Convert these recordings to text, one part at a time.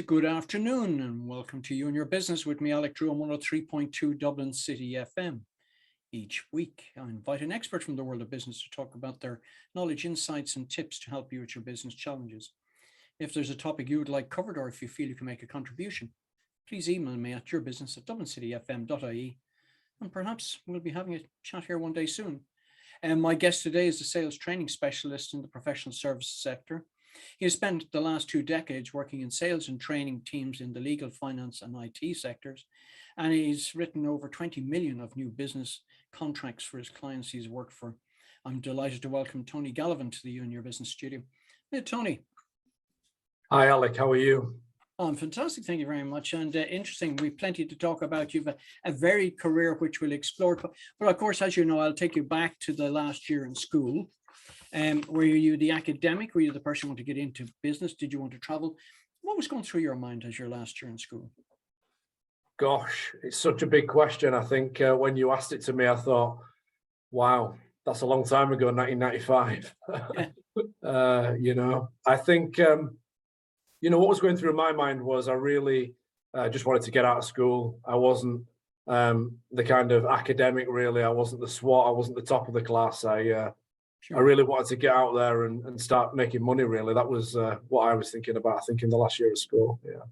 Good afternoon and welcome to You and Your Business with me, Alec, on 103.2 Dublin City FM. Each week, I invite an expert from the world of business to talk about their knowledge, insights, and tips to help you with your business challenges. If there's a topic you would like covered or if you feel you can make a contribution, please email me at yourbusiness@dublincityfm.ie and perhaps we'll be having a chat here one day soon. My guest today is a sales training specialist in the professional services sector. He has spent the last 2 decades working in sales and training teams in the legal, finance, and IT sectors, and he's written over 20 million of new business contracts for his clients he's worked for. I'm delighted to welcome Tony Gallivan to the You and Your Business studio. Hey, Tony. Hi, Alec. How are you? I'm fantastic. Thank you very much. And interesting, we've plenty to talk about. You've a varied career, which we'll explore. But of course, as you know, I'll take you back to the last year in school. Were you the academic? Were you the person who wanted to get into business? Did you want to travel? What was going through your mind as your last year in school? Gosh, it's such a big question. I think when you asked it to me, I thought, wow, that's a long time ago, 1995. I think, what was going through my mind was I really just wanted to get out of school. I wasn't the kind of academic, really. I wasn't the SWAT. I wasn't the top of the class. I really wanted to get out there and start making money, really. That was what I was thinking about, I think, in the last year of school, yeah.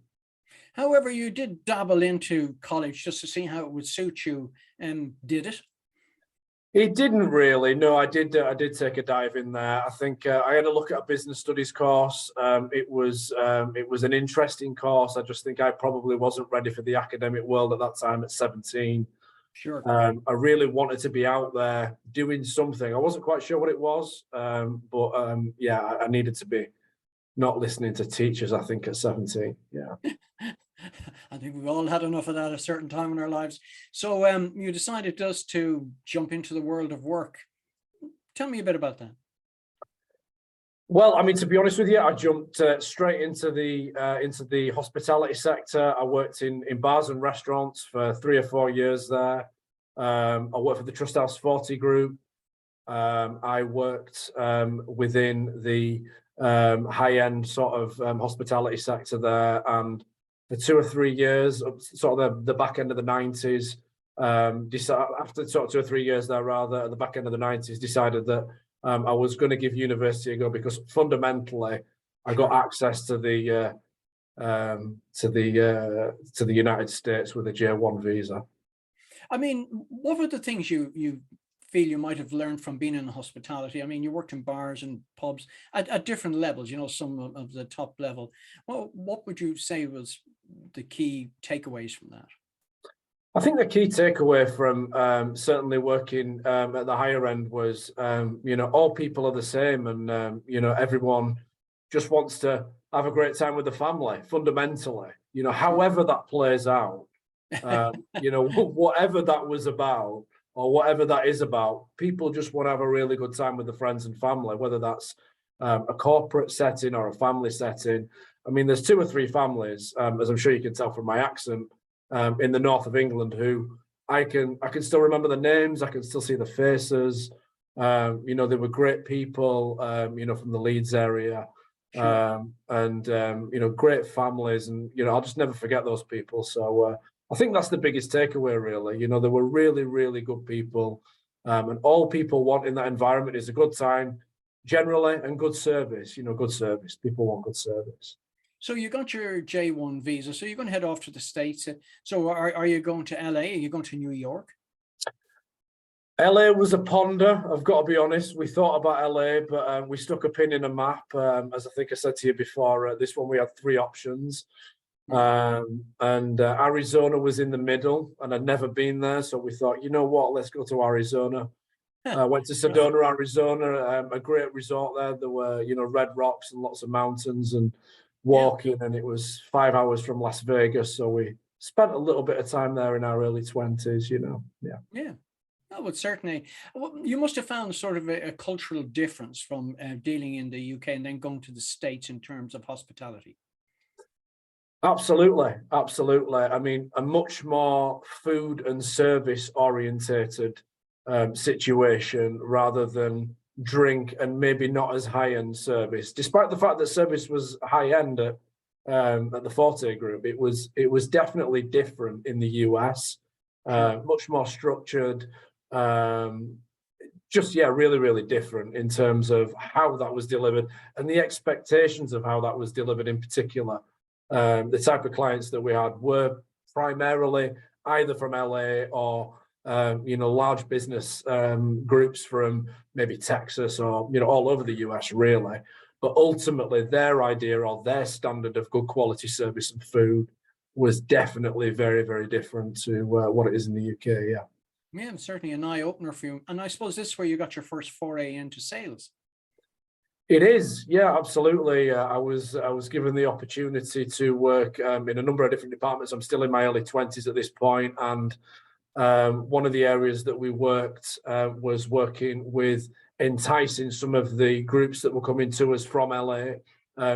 However, you did dabble into college just to see how it would suit you. Did it? It didn't really. No, I did take a dive in there. I think I had a look at a business studies course. It was an interesting course. I just think I probably wasn't ready for the academic world at that time at 17. Sure. I really wanted to be out there doing something. I wasn't quite sure what it was, but I needed to be not listening to teachers, I think, at 17. Yeah. I think we've all had enough of that at a certain time in our lives. So you decided just to jump into the world of work. Tell me a bit about that. Well, I mean, to be honest with you, I jumped straight into the hospitality sector. I worked in bars and restaurants for 3 or 4 years there. I worked for the Trust House 40 group. I worked within the high-end sort of hospitality sector there, and for 2 or 3 years, sort of the back end of the 90s, after sort of 2 or 3 years there, rather, at the back end of the 90s, decided that I was going to give university a go because fundamentally I got access to the United States with a J1 visa. I mean, what were the things you feel you might have learned from being in hospitality? I mean, you worked in bars and pubs at different levels, some of the top level. Well, what would you say was the key takeaways from that? I think the key takeaway from certainly working at the higher end was, all people are the same, and everyone just wants to have a great time with the family. Fundamentally, however that plays out, whatever that was about or whatever that is about, people just want to have a really good time with the friends and family, whether that's a corporate setting or a family setting. I mean, there's 2 or 3 families, as I'm sure you can tell from my accent, in the north of England who I can still remember the names. I can still see the faces. They were great people, from the Leeds area. Sure. Great families, and I'll just never forget those people. So I think that's the biggest takeaway, really. They were really, really good people, and all people want in that environment is a good time, generally, and good service. Good service. People want good service. So you got your J1 visa. So you're going to head off to the States. So are you going to LA? Are you going to New York? LA was a ponder, I've got to be honest. We thought about LA, but we stuck a pin in a map. As I think I said to you before, this one we had 3 options. Arizona was in the middle, and I'd never been there. So we thought, you know what, let's go to Arizona. I went to Sedona, Arizona, a great resort there. There were, red rocks and lots of mountains and walking, and it was 5 hours from Las Vegas. So we spent a little bit of time there in our early 20s, Yeah. Oh, well, certainly. Well, you must have found sort of a cultural difference from dealing in the UK and then going to the States in terms of hospitality. Absolutely. I mean, a much more food and service orientated situation rather than drink and maybe not as high-end service, despite the fact that service was high-end at at the Forte Group. It was definitely different in the US, much more structured. Just really, really different in terms of how that was delivered and the expectations of how that was delivered in particular. The type of clients that we had were primarily either from LA or large business groups from maybe Texas or all over the US really. But ultimately, their idea or their standard of good quality service and food was definitely very, very different to what it is in the UK. Yeah. Yeah, certainly an eye opener for you. And I suppose this is where you got your first foray into sales. It is, yeah, absolutely. I was given the opportunity to work in a number of different departments. I'm still in my early 20s at this point, and one of the areas that we worked was working with enticing some of the groups that were coming to us from LA.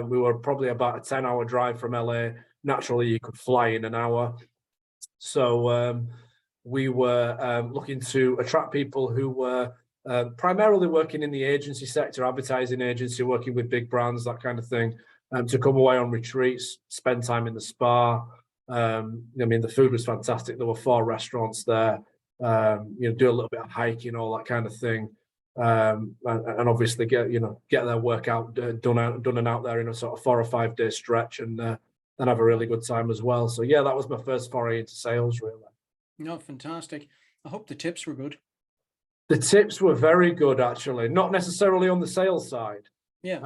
We were probably about a 10-hour drive from LA. Naturally, you could fly in an hour. So we were looking to attract people who were primarily working in the agency sector, advertising agency, working with big brands, that kind of thing, to come away on retreats, spend time in the spa. I mean, the food was fantastic. There were 4 restaurants there. Do a little bit of hiking, all that kind of thing, and obviously get their workout done and out there in a sort of 4 or 5 day stretch, and then have a really good time as well. So yeah, that was my first foray into sales, really. No, fantastic. I hope the tips were good. The tips were very good, actually. Not necessarily on the sales side. Yeah.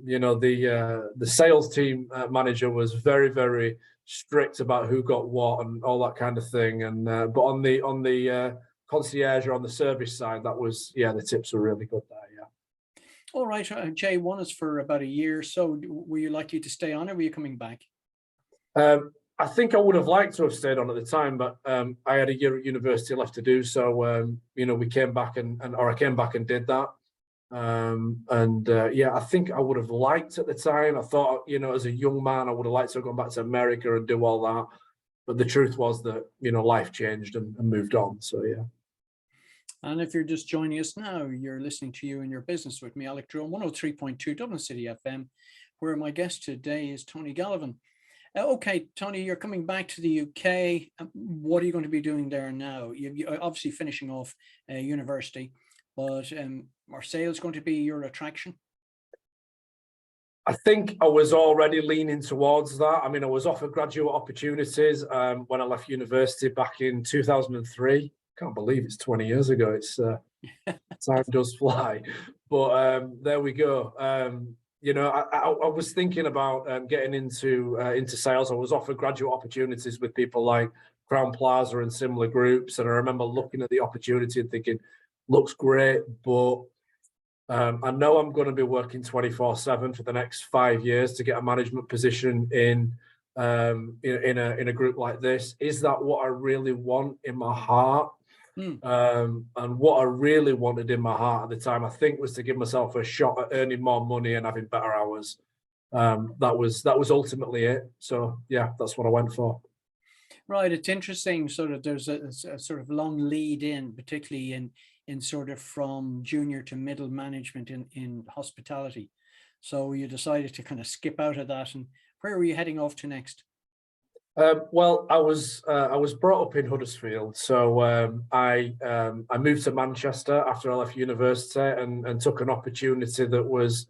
The sales team manager was very, very strict about who got what and all that kind of thing. And but on the concierge or on the service side, that was the tips were really good there. Yeah. All right, J1 is for about a year. So were you likely to stay on, or were you coming back? I think I would have liked to have stayed on at the time, but I had a year at university left to do. So, we came back I came back and did that. I think I would have liked at the time. I thought, as a young man, I would have liked to have gone back to America and do all that. But the truth was that, life changed and moved on. So, yeah. And if you're just joining us now, you're listening to You and Your Business with me, Alec Drew, on 103.2 Dublin City FM, where my guest today is Tony Gallivan. Okay, Tony, you're coming back to the UK. What are you going to be doing there now? You're obviously finishing off university, but are sales going to be your attraction? I think I was already leaning towards that. I mean, I was offered graduate opportunities when I left university back in 2003. Can't believe it's 20 years ago. It's time does fly, but there we go. I was thinking about getting into sales. I was offered graduate opportunities with people like Crown Plaza and similar groups, and I remember looking at the opportunity and thinking, looks great, but I know I'm going to be working 24/7 for the next 5 years to get a management position in a group like this. Is that what I really want in my heart? And what I really wanted in my heart at the time, I think, was to give myself a shot at earning more money and having better hours. That was ultimately it. So yeah, that's what I went for. Right. It's interesting. Sort of, there's a sort of long lead in, particularly in sort of from junior to middle management in hospitality. So you decided to kind of skip out of that. And where were you heading off to next? Well, I was brought up in Huddersfield, so I moved to Manchester after I left university and took an opportunity that was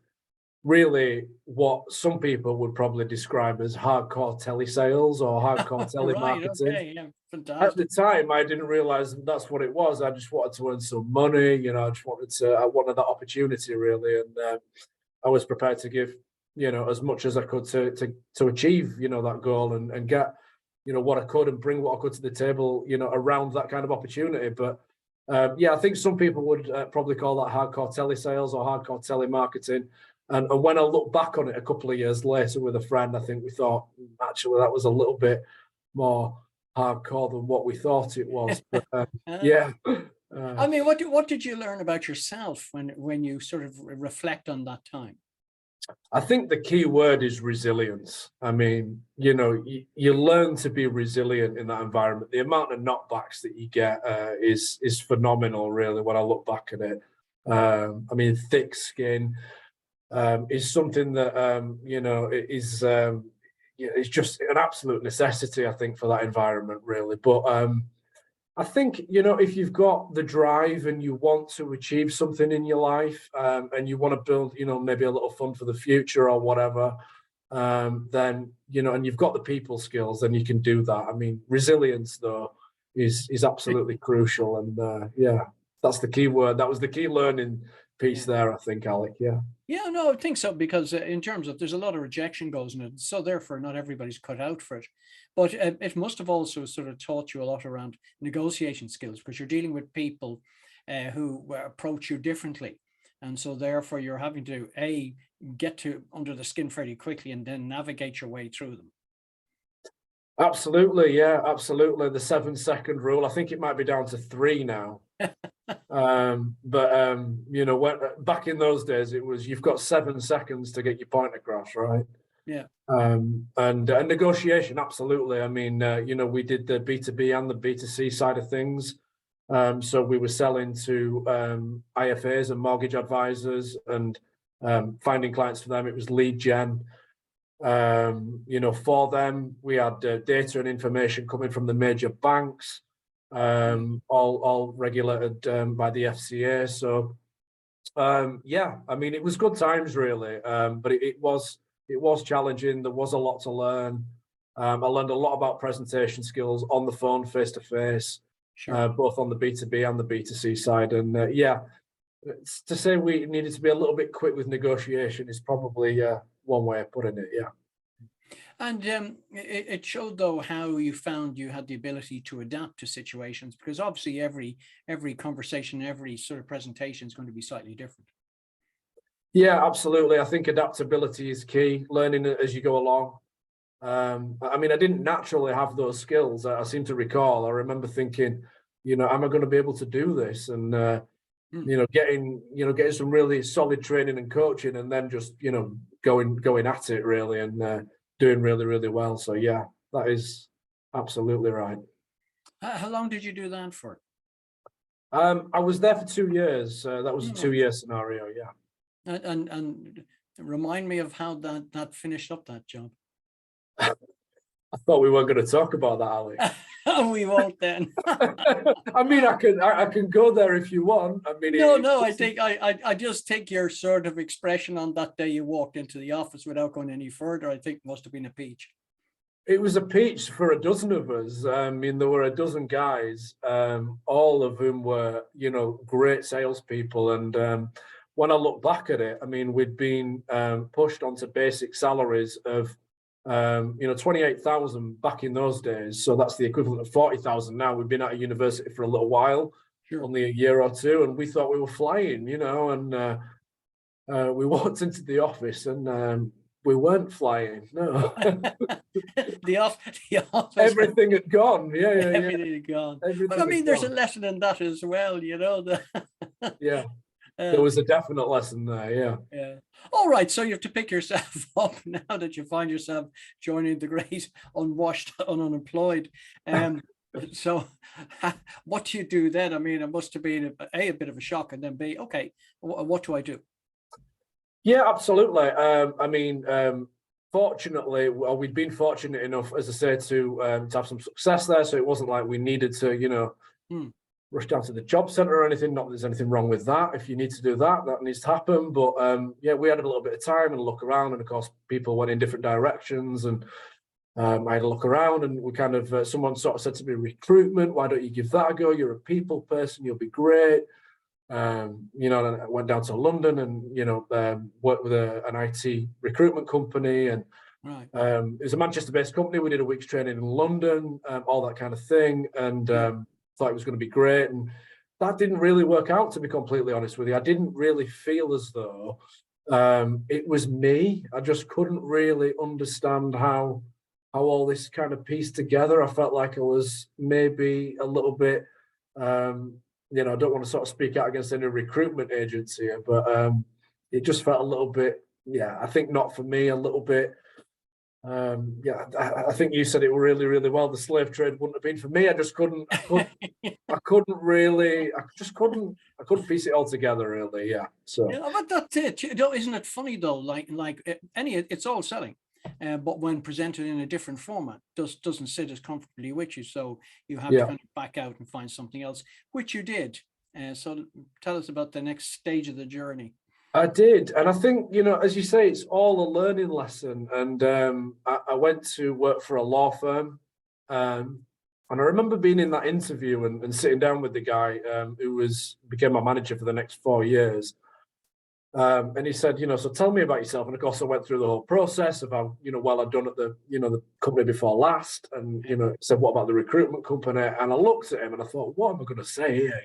really what some people would probably describe as hardcore telesales or hardcore telemarketing. Okay, yeah, fantastic. At the time, I didn't realize that's what it was. I just wanted to earn some money, I wanted that opportunity really, and I was prepared to give as much as I could to achieve that goal and get what I could and bring what I could to the table around that kind of opportunity. But I think some people would probably call that hardcore telesales or hardcore telemarketing. And when I look back on it a couple of years later with a friend, I think we thought actually that was a little bit more hardcore than what we thought it was. But I mean, what did you learn about yourself when you sort of reflect on that time? I think the key word is resilience. I mean, you learn to be resilient in that environment. The amount of knockbacks that you get is phenomenal, really, when I look back at it. I mean, thick skin is something that, yeah, it's just an absolute necessity, I think, for that environment, really. But I think, if you've got the drive and you want to achieve something in your life, and you want to build, maybe a little fund for the future or whatever, then, and you've got the people skills, then you can do that. I mean, resilience, though, is absolutely crucial. And yeah, that's the key word. That was the key learning piece Yeah. there, I think, Alec. Yeah. Yeah, no, I think so, because in terms of, there's a lot of rejection goes in it, so therefore not everybody's cut out for it. But it must have also sort of taught you a lot around negotiation skills, because you're dealing with people who approach you differently, and so therefore you're having to get to under the skin fairly quickly and then navigate your way through them. Absolutely, yeah, absolutely. The 7-second rule. I think it might be down to 3 now. But when back in those days, it was you've got 7 seconds to get your point across, right? Yeah. And negotiation, absolutely. I mean, we did the B2B and the B2C side of things. So we were selling to IFAs and mortgage advisors and finding clients for them. It was lead gen. For them, we had data and information coming from the major banks, all regulated by the FCA. So, yeah, I mean, it was good times, really, but it was challenging. There was a lot to learn. I learned a lot about presentation skills on the phone, face to face, both on the B2B and the B2C side. And yeah, to say we needed to be a little bit quick with negotiation is probably one way of putting it. Yeah. And it showed, though, how you found you had the ability to adapt to situations, because obviously every conversation, every sort of presentation is going to be slightly different. Yeah, absolutely. I think adaptability is key, learning it as you go along. I mean, I didn't naturally have those skills. I seem to recall, I remember thinking, am I going to be able to do this? And, getting some really solid training and coaching, and then just, going at it really, and doing really, really well. So yeah, that is absolutely right. How long did you do that for? I was there for 2 years. That was a 2-year scenario. Yeah. And remind me of how that finished up, that job. I thought we weren't going to talk about that, Alec. We won't then. I mean, I can go there if you want. I mean, no. I think I just take your sort of expression on that day you walked into the office without going any further. I think must have been a peach. It was a peach for a dozen of us. I mean, there were a dozen guys, all of whom were, great salespeople. And when I look back at it, I mean, we'd been pushed onto basic salaries of 28,000 back in those days. So that's the equivalent of 40,000 now. We've been out of university for a little while, only a year or two, and we thought we were flying, and we walked into the office and we weren't flying. No. the office. Everything had gone. Yeah. Everything had gone. But I mean, there's a lesson in that as well, Yeah. There was a definite lesson there, yeah. All right, so you have to pick yourself up now that you find yourself joining the great unwashed and unemployed. So what do you do then? I mean, it must have been a bit of a shock, and then B, okay, what do I do? Yeah, absolutely. I mean, fortunately, we'd been fortunate enough, as I say, to have some success there. So it wasn't like we needed to, rush down to the job center or anything. Not that there's anything wrong with that. If you need to do that, that needs to happen. But yeah, we had a little bit of time and a look around, and of course, people went in different directions. And I had a look around, and we kind of someone sort of said to me, "Recruitment, why don't you give that a go? You're a people person. You'll be great." And I went down to London and worked with an IT recruitment company, and right. It was a Manchester-based company. We did a week's training in London, all that kind of thing, and thought it was going to be great. And that didn't really work out, to be completely honest with you. I didn't really feel as though it was me. I just couldn't really understand how all this kind of pieced together. I felt like I was maybe a little bit, I don't want to sort of speak out against any recruitment agency, but it just felt a little bit, I think not for me, a little bit. I think you said it really, really well. The slave trade wouldn't have been for me. I couldn't piece it all together, really. Yeah. So. Yeah, but that's it. Isn't it funny though? Like it's all selling. but when presented in a different format, doesn't sit as comfortably with you. So you have to Yeah, kind of back out and find something else, which you did. So tell us about the next stage of the journey. I did. And I think, as you say, it's all a learning lesson. And I went to work for a law firm. And I remember being in that interview and sitting down with the guy who became my manager for the next 4 years. And he said, so tell me about yourself. And of course, I went through the whole process of how, well I'd done at the company before last. And, said, what about the recruitment company? And I looked at him and I thought, what am I going to say here?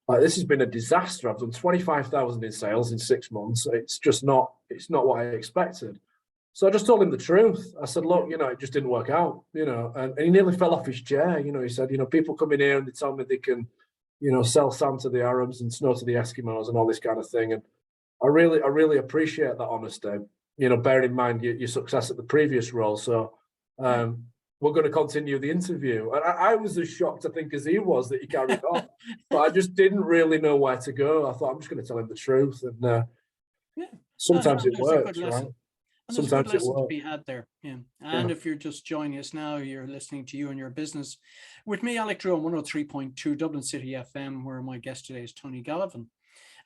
Like, this has been a disaster. I've done 25,000 in sales in 6 months. It's not what I expected. So I just told him the truth. I said, look, it just didn't work out, and he nearly fell off his chair. He said, people come in here and they tell me they can, sell sand to the Arabs and snow to the Eskimos and all this kind of thing. And I really appreciate that honesty, bearing in mind your success at the previous role. So we're going to continue the interview. And I was as shocked, I think, as he was that he carried on. But I just didn't really know where to go. I thought, I'm just going to tell him the truth. And sometimes it works, right? And there's a good Sometimes it lesson to works. be had there. Yeah. And if you're just joining us now, you're listening to You and Your Business with me, Alec Drew, on 103.2 Dublin City FM, where my guest today is Tony Gallivan.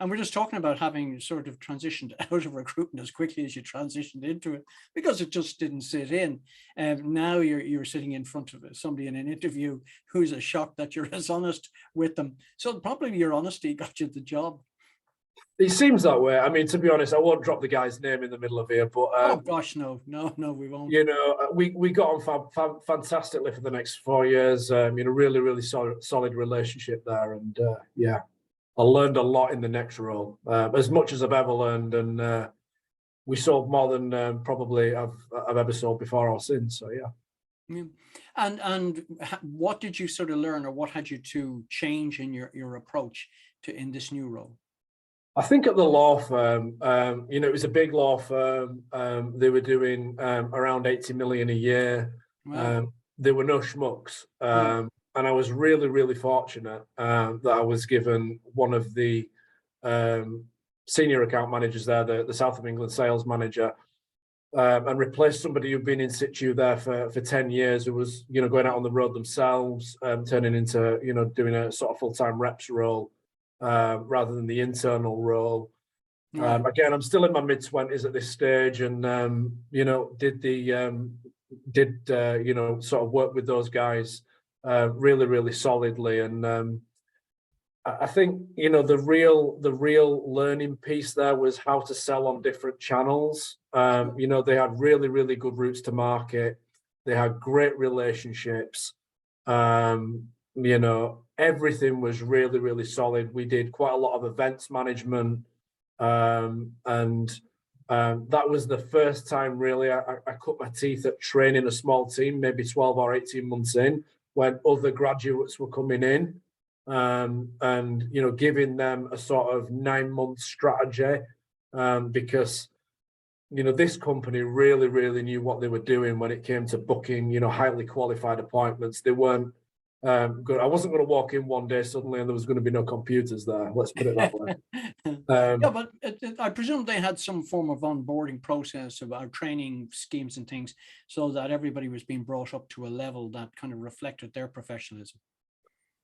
And we're just talking about having sort of transitioned out of recruitment as quickly as you transitioned into it, because it just didn't sit in. And now you're sitting in front of somebody in an interview who's as shocked that you're as honest with them. So probably your honesty got you the job. It seems that way. I mean, to be honest, I won't drop the guy's name in the middle of here, but oh gosh, no, we won't. We got on fantastically for the next 4 years. Really solid relationship there, and I learned a lot in the next role, as much as I've ever learned, and we sold more than probably I've ever sold before or since. So yeah. And what did you sort of learn, or what had you to change in your approach in this new role? I think at the law firm, it was a big law firm. They were doing around 80 million a year. Wow. There were no schmucks. And I was really fortunate that I was given one of the senior account managers there, the South of England sales manager, and replaced somebody who'd been in situ there for 10 years, who was, going out on the road themselves, turning into, doing a sort of full-time reps role. Rather than the internal role. Again, I'm still in my mid-20s at this stage, and sort of work with those guys really solidly. And I think the real learning piece there was how to sell on different channels. They had really good routes to market. They had great relationships. Everything was really solid. We did quite a lot of events management, and that was the first time really I cut my teeth at training a small team, maybe 12 or 18 months in, when other graduates were coming in, and giving them a sort of 9-month strategy, because this company really knew what they were doing when it came to booking highly qualified appointments. They weren't good. I wasn't going to walk in one day suddenly and there was going to be no computers there. Let's put it that way. Yeah, but I presume they had some form of onboarding process about training schemes and things, so that everybody was being brought up to a level that kind of reflected their professionalism.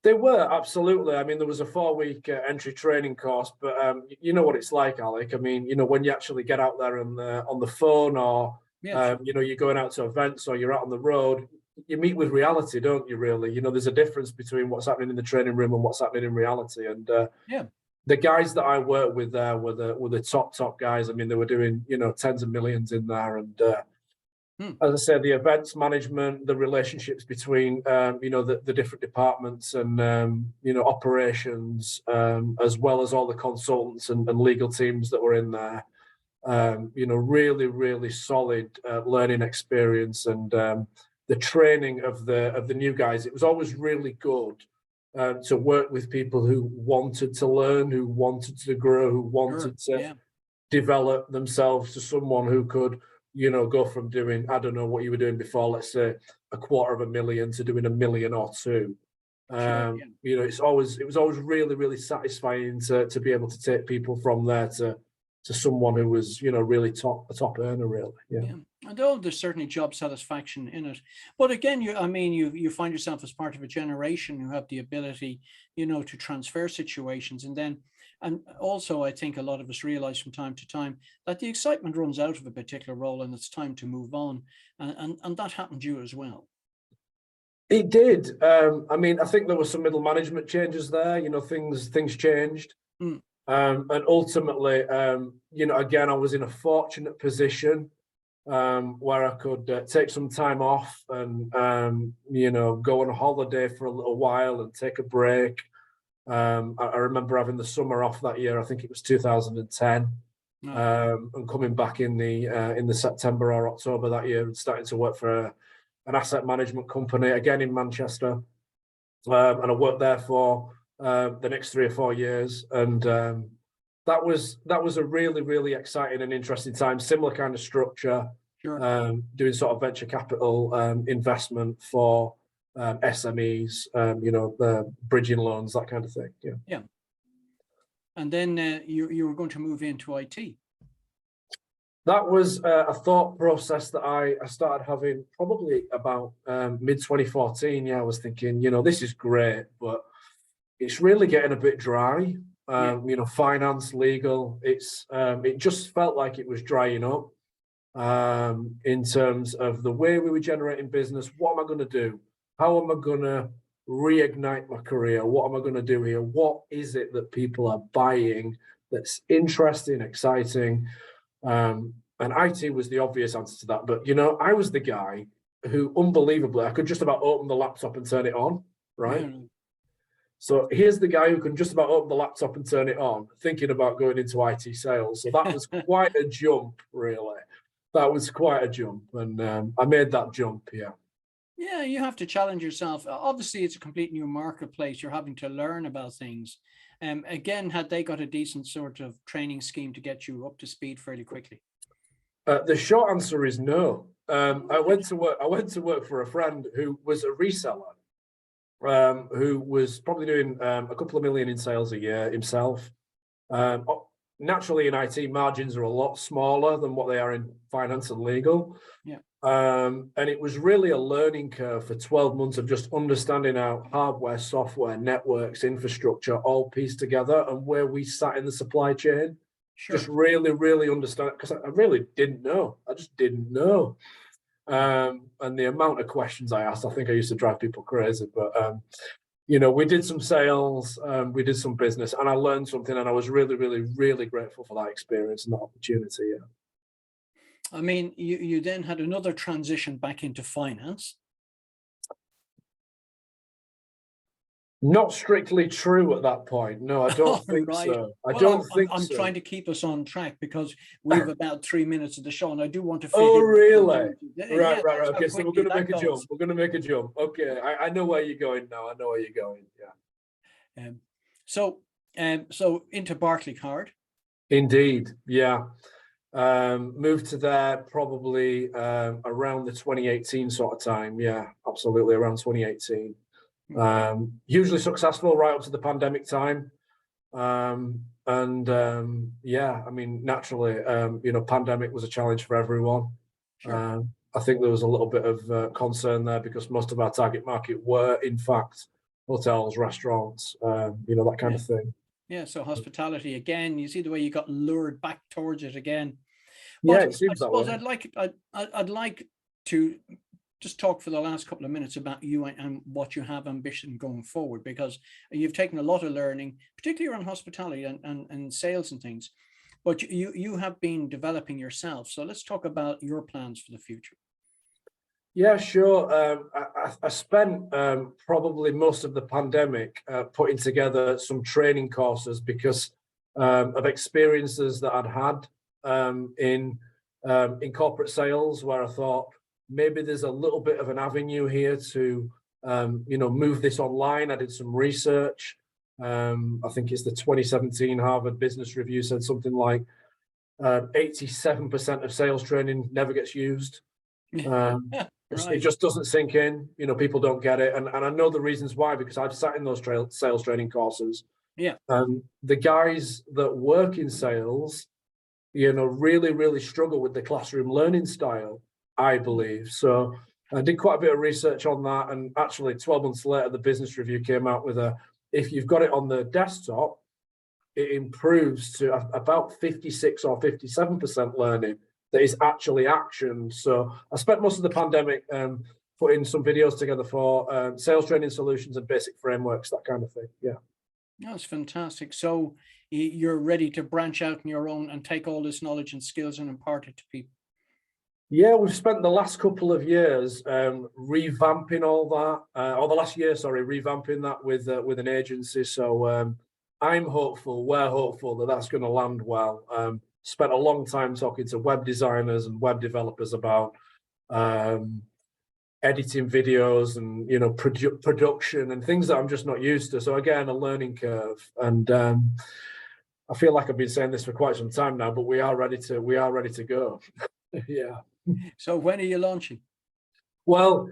They were, absolutely. I mean, there was a 4-week entry training course, but you know what it's like, Alec. I mean, when you actually get out there on the phone, or sure. you're going out to events or you're out on the road, you meet with reality, don't you, really? There's a difference between what's happening in the training room and what's happening in reality. And the guys that I worked with there were the top guys. I mean, they were doing, tens of millions in there. And as I said, the events management, the relationships between, the different departments and, operations, as well as all the consultants and legal teams that were in there, really solid learning experience. And the training of the new guys, it was always really good to work with people who wanted to learn, who wanted to grow, who wanted to develop themselves to someone who could, go from doing, I don't know what you were doing before, let's say $250,000 to doing $1 million or $2 million. It was always really satisfying to be able to take people from there to to someone who was, really a top earner, really. Yeah. Yeah. And though there's certainly job satisfaction in it, but again, you find yourself as part of a generation who have the ability, to transfer situations, and also I think a lot of us realize from time to time that the excitement runs out of a particular role and it's time to move on, and that happened to you as well. It did. I think there were some middle management changes there. Things changed. Mm. And ultimately, again, I was in a fortunate position where I could take some time off and, go on a holiday for a little while and take a break. I remember having the summer off that year. I think it was 2010, and coming back in the September or October that year and starting to work for an asset management company again in Manchester, and I worked there for the next 3 or 4 years, and that was a really, really exciting and interesting time. Similar kind of structure, Sure. doing sort of venture capital investment for SMEs, the bridging loans, that kind of thing. Yeah. Yeah. And then you were going to move into IT. That was a thought process that I started having probably about mid 2014. Yeah, I was thinking, this is great, but it's really getting a bit dry. Finance, legal, it just felt like it was drying up in terms of the way we were generating business. What am I going to do? How am I going to reignite my career? What am I going to do here? What is it that people are buying that's interesting, exciting? And IT was the obvious answer to that. But, I was the guy who, unbelievably, I could just about open the laptop and turn it on, right? Yeah. So here's the guy who can just about open the laptop and turn it on, thinking about going into IT sales. So that was quite a jump, really. That was quite a jump. And I made that jump, yeah. Yeah, you have to challenge yourself. Obviously, it's a complete new marketplace. You're having to learn about things. Again, had they got a decent sort of training scheme to get you up to speed fairly quickly? The short answer is no. I went to work for a friend who was a reseller, who was probably doing a couple of million in sales a year himself. Naturally, in IT, margins are a lot smaller than what they are in finance and legal. Yeah. And it was really a learning curve for 12 months of just understanding how hardware, software, networks, infrastructure all pieced together and where we sat in the supply chain. Sure. Just really, really understand, because I really didn't know. I just didn't know. And the amount of questions I asked, I think I used to drive people crazy. But, we did some sales, we did some business, and I learned something, and I was really, really, really grateful for that experience and that opportunity. Yeah. I mean, you then had another transition back into finance. Not strictly true at that point. No, I don't think Right. so. I'm trying to keep us on track because we have about 3 minutes of the show, and I do want to fit Oh, in. really? Yeah, Right. that's how Okay, so we're quickly going to that make a goes. jump. We're going to make a jump. Okay, I know where you're going now. I know where you're going. Yeah. So into Barclaycard. Indeed. Yeah. Moved to there probably around the 2018 sort of time. Yeah, absolutely, around 2018. Hugely successful right up to the pandemic time. Yeah, I mean, naturally, pandemic was a challenge for everyone. Sure. I think there was a little bit of concern there because most of our target market were, in fact, hotels, restaurants, that kind of thing. Yeah, so hospitality again. You see the way you got lured back towards it again. Yeah, But it seems I that way. suppose I'd like to just talk for the last couple of minutes about you and what you have ambition going forward, because you've taken a lot of learning, particularly around hospitality and sales and things, but you have been developing yourself. So let's talk about your plans for the future. Yeah, sure. I spent probably most of the pandemic putting together some training courses because of experiences that I'd had in corporate sales, where I thought maybe there's a little bit of an avenue here to move this online. I did some research. I think it's the 2017 Harvard Business Review said something like 87% of sales training never gets used. It just doesn't sink in. People don't get it, and I know the reasons why, because I've sat in those sales training courses. Yeah. The guys that work in sales really, really struggle with the classroom learning style, I believe. So I did quite a bit of research on that. And actually 12 months later, the business review came out with if you've got it on the desktop, it improves to about 56 or 57% learning that is actually actioned. So I spent most of the pandemic putting some videos together for sales training solutions and basic frameworks, that kind of thing. Yeah. That's fantastic. So you're ready to branch out on your own and take all this knowledge and skills and impart it to people. Yeah, we've spent the last couple of years revamping all that, or the last year, sorry, revamping that with an agency. So I'm hopeful, we're hopeful that that's going to land well. Spent a long time talking to web designers and web developers about editing videos and production and things that I'm just not used to. So again, a learning curve. And I feel like I've been saying this for quite some time now, but we are ready to go. Yeah. So when are you launching? Well,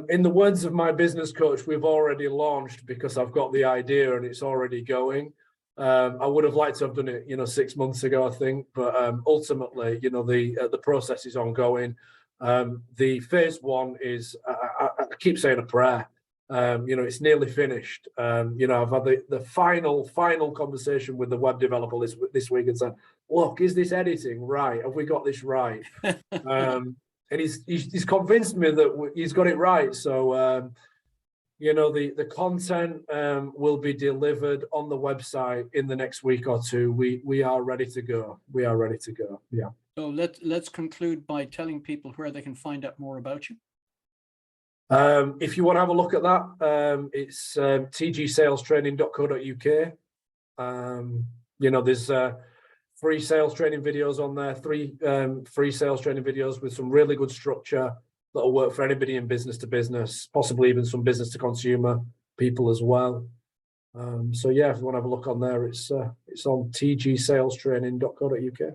in the words of my business coach, we've already launched because I've got the idea and it's already going. I would have liked to have done it, 6 months ago, I think, but ultimately, the process is ongoing. The phase one is, I keep saying a prayer. It's nearly finished. I've had the final conversation with the web developer this week and said, look, is this editing right? Have we got this right? And he's convinced me that he's got it right. So, the content will be delivered on the website in the next week or two. We are ready to go. We are ready to go. Yeah. So let's conclude by telling people where they can find out more about you. If you want to have a look at that, it's tgsalestraining.co.uk. There's free sales training videos on there, three free sales training videos with some really good structure that'll work for anybody in business to business, possibly even some business to consumer people as well. So yeah, if you want to have a look on there, it's on tgsalestraining.co.uk.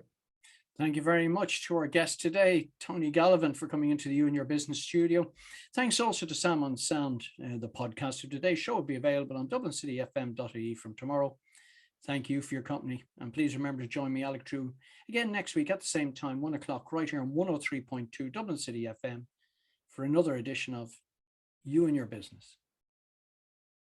Thank you very much to our guest today, Tony Gallivan, for coming into the You and Your Business studio. Thanks also to Sam on Sound. The podcast of today's show will be available on dublincityfm.ie from tomorrow. Thank you for your company. And please remember to join me, Alec Drew, again next week at the same time, 1 o'clock, right here on 103.2 Dublin City FM for another edition of You and Your Business.